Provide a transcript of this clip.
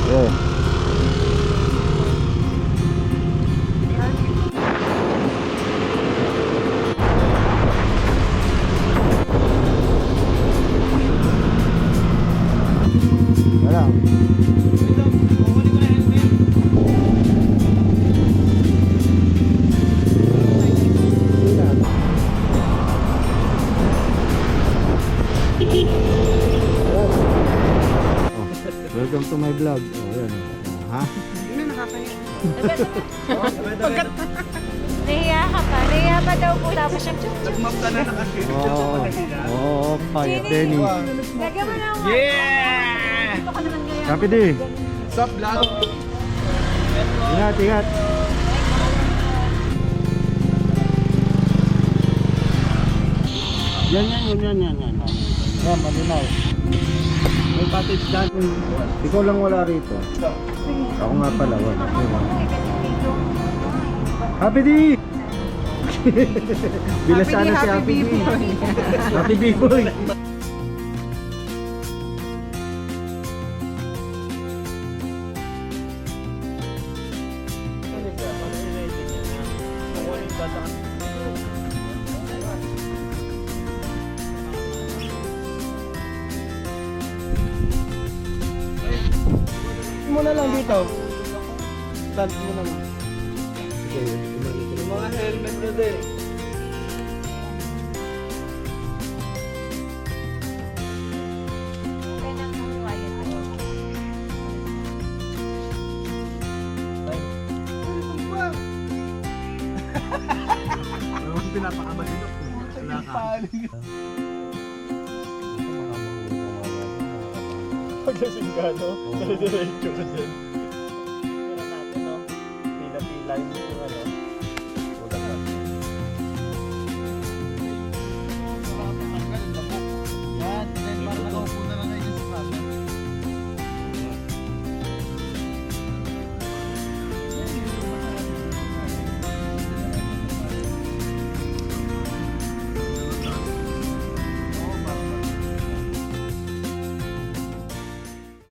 Yeah. Wala. Welcome to my vlog. Oh, yan. Ha? Ano nakakaya? Nahiya ka pa. Nahiya pa daw po. Tapos yung Nag-map ka na nakasya. Oo, payat Denny. lagyan mo lang. Yeah! Dito ka naman ngayon. Kapit di. Sup, vlog? Ingat, ingat. Yan. Yan, malinaw. May cottage dyan. Ikaw lang wala rito. Ako nga pala, wala. Happy D! Bila sana si Happy D. Happy D boy. Muna lang dito. Stand mo na lang. Yung mga helmet nyo din. Ano pinapakabali nyo? Wala ka. Pagkasing ka, no? Diretso ka dyan.